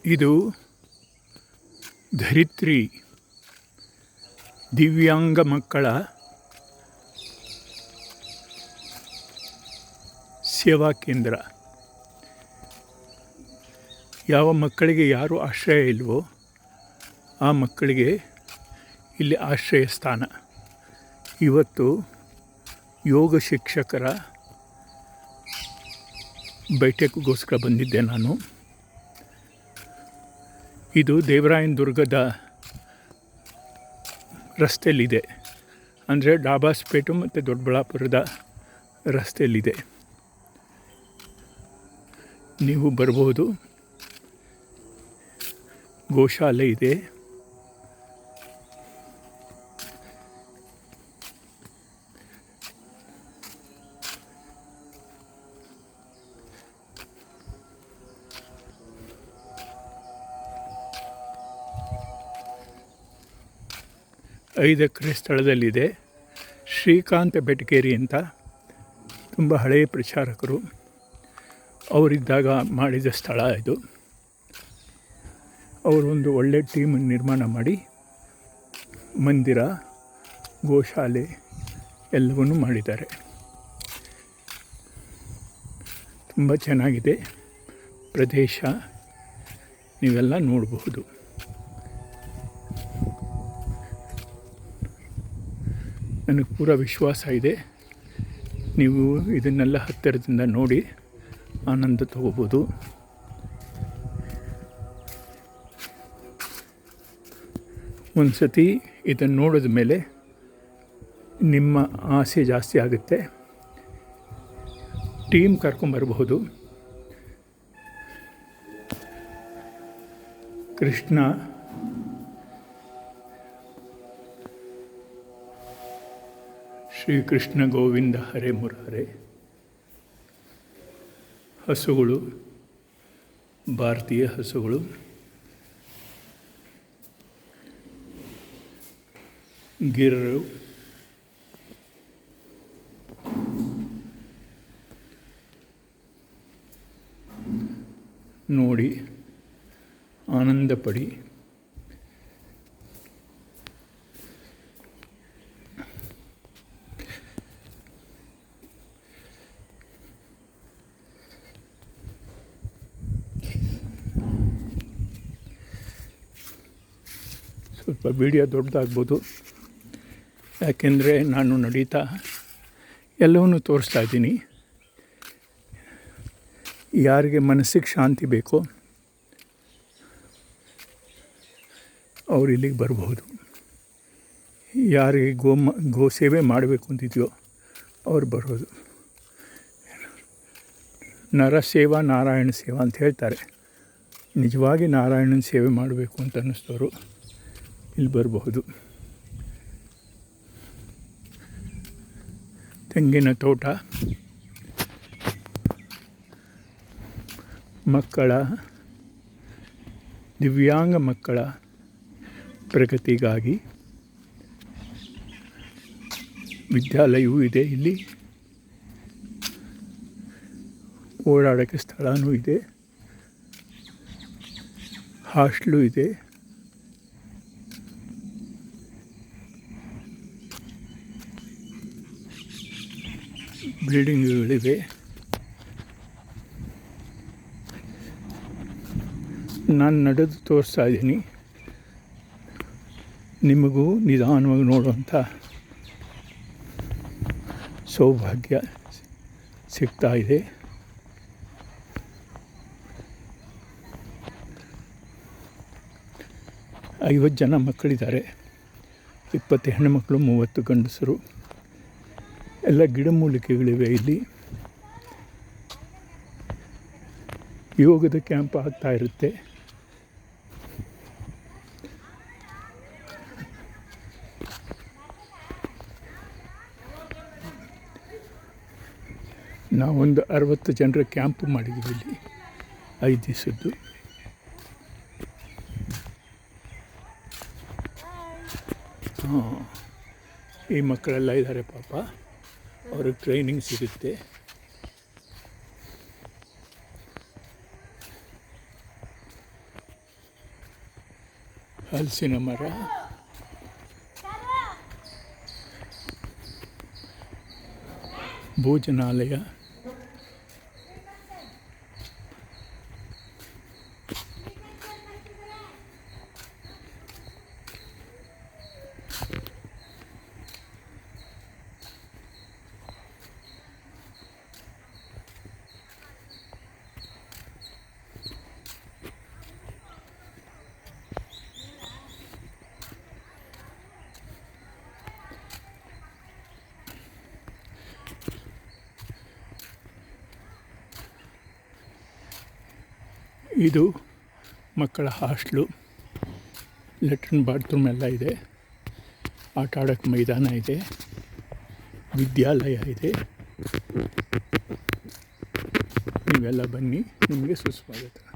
ಇದು ಧರಿತ್ರಿ ದಿವ್ಯಾಂಗ ಮಕ್ಕಳ ಸೇವಾ ಕೇಂದ್ರ. ಯಾವ ಮಕ್ಕಳಿಗೆ ಯಾರು ಆಶ್ರಯ ಇಲ್ವೋ ಆ ಮಕ್ಕಳಿಗೆ ಇಲ್ಲಿ ಆಶ್ರಯ ಸ್ಥಾನ. ಇವತ್ತು ಯೋಗ ಶಿಕ್ಷಕರ ಬೈಠಕ್ಗೋಸ್ಕರ ಬಂದಿದ್ದೆ ನಾನು. ಇದು ದೇವರಾಯನ ದುರ್ಗದ ರಸ್ತೆಯಲ್ಲಿದೆ, ಅಂದರೆ ಡಾಬಾಸ್ಪೇಟು ಮತ್ತು ದೊಡ್ಡಬಳ್ಳಾಪುರದ ರಸ್ತೆಯಲ್ಲಿದೆ. ನೀವು ಬರ್ಬೋದು. ಗೋಶಾಲೆ ಇದೆ. ಐದು ಎಕರೆ ಸ್ಥಳದಲ್ಲಿದೆ. ಶ್ರೀಕಾಂತ ಬೆಟಗೇರಿ ಅಂತ ತುಂಬ ಹಳೆಯ ಪ್ರಚಾರಕರು, ಅವರಿದ್ದಾಗ ಮಾಡಿದ ಸ್ಥಳ ಇದು. ಅವರೊಂದು ಒಳ್ಳೆಯ ಟೀಮನ್ನು ನಿರ್ಮಾಣ ಮಾಡಿ ಮಂದಿರ, ಗೋಶಾಲೆ ಎಲ್ಲವನ್ನೂ ಮಾಡಿದ್ದಾರೆ. ತುಂಬ ಚೆನ್ನಾಗಿದೆ ಪ್ರದೇಶ, ನೀವೆಲ್ಲ ನೋಡಬಹುದು. ನನಗೆ ಪೂರ ವಿಶ್ವಾಸ ಇದೆ ನೀವು ಇದನ್ನೆಲ್ಲ ಹತ್ತಿರದಿಂದ ನೋಡಿ ಆನಂದ ತಗೋಬೋದು. ಒಂದು ಸತಿ ಇದನ್ನು ನೋಡಿದ ಮೇಲೆ ನಿಮ್ಮ ಆಸೆ ಜಾಸ್ತಿ ಆಗುತ್ತೆ. ಟೀಮ್ ಕರ್ಕೊಂಬರ್ಬಹುದು. ಕೃಷ್ಣ ಶ್ರೀಕೃಷ್ಣ ಗೋವಿಂದ ಹರೇ ಮುರಾರೇ. ಹಸುಗಳು, ಭಾರತೀಯ ಹಸುಗಳು. ಗಿರ್ರು, ನೋಡಿ ಆನಂದ ಪಡಿ. ಸ್ವಲ್ಪ ವಿಡಿಯೋ ದೊಡ್ಡದಾಗ್ಬೋದು, ಯಾಕೆಂದರೆ ನಾನು ನಡೀತಾ ಎಲ್ಲವನ್ನೂ ತೋರಿಸ್ತಾ ಇದ್ದೀನಿ. ಯಾರಿಗೆ ಮನಸ್ಸಿಗೆ ಶಾಂತಿ ಬೇಕೋ ಅವ್ರು ಇಲ್ಲಿಗೆ ಬರ್ಬೋದು. ಯಾರಿಗೆ ಗೋ ಸೇವೆ ಮಾಡಬೇಕು ಅಂತಿದೆಯೋ ಅವ್ರು ಬರೋದು. ನರಸೇವಾ ನಾರಾಯಣ ಸೇವಾ ಅಂತ ಹೇಳ್ತಾರೆ. ನಿಜವಾಗಿ ನಾರಾಯಣನ ಸೇವೆ ಮಾಡಬೇಕು ಅಂತ ಅನ್ನಿಸ್ತವರು ಇಲ್ಲಿ ಬರಬಹುದು. ತೆಂಗಿನ ತೋಟ, ಮಕ್ಕಳ, ದಿವ್ಯಾಂಗ ಮಕ್ಕಳ ಪ್ರಗತಿಗಾಗಿ ವಿದ್ಯಾಲಯವೂ ಇದೆ. ಇಲ್ಲಿ ಓಡಾಡೋಕ್ಕೆ ಸ್ಥಳವೂ ಇದೆ, ಹಾಸ್ಟೆಲು ಇದೆ. ಬಿಲ್ಡಿಂಗ್ಗಳಿವೆ. ನಾನು ನಡೆದು ತೋರಿಸ್ತಾ ಇದ್ದೀನಿ. ನಿಮಗೂ ನಿಧಾನವಾಗಿ ನೋಡುವಂಥ ಸೌಭಾಗ್ಯ ಸಿಗ್ತಾ ಇದೆ. ಐವತ್ತು ಜನ ಮಕ್ಕಳಿದ್ದಾರೆ. 20 ಹೆಣ್ಣುಮಕ್ಕಳು, 30 ಗಂಡಸರು. ಎಲ್ಲ ಗಿಡಮೂಲಿಕೆಗಳಿವೆ ಇಲ್ಲಿ. ಯೋಗದ ಕ್ಯಾಂಪ್ ಆಗ್ತಾ ಇರುತ್ತೆ. ನಾವೊಂದು 60 ಜನರ ಕ್ಯಾಂಪ್ ಮಾಡಿದ್ದೀವಿ ಇಲ್ಲಿ 5 ದಿವಸದ್ದು. ಈ ಮಕ್ಕಳೆಲ್ಲ ಇದ್ದಾರೆ ಪಾಪ, ಅವ್ರಿಗೆ ಟ್ರೈನಿಂಗ್ ಸಿಗುತ್ತೆ. ಹಲಸಿನ ಮರ, ಭೋಜನಾಲಯ, ಇದು ಮಕ್ಕಳ ಹಾಸ್ಟ್ಲು, ಲೆಟ್ರಿನ್ ಬಾತ್ರೂಮ್ ಎಲ್ಲ ಇದೆ, ಆಟ ಆಡೋಕ್ಕೆ ಮೈದಾನ ಇದೆ, ವಿದ್ಯಾಲಯ ಇದೆ. ನೀವೆಲ್ಲ ಬನ್ನಿ, ನಿಮಗೆ ಸುಸ್ವಾಗತ.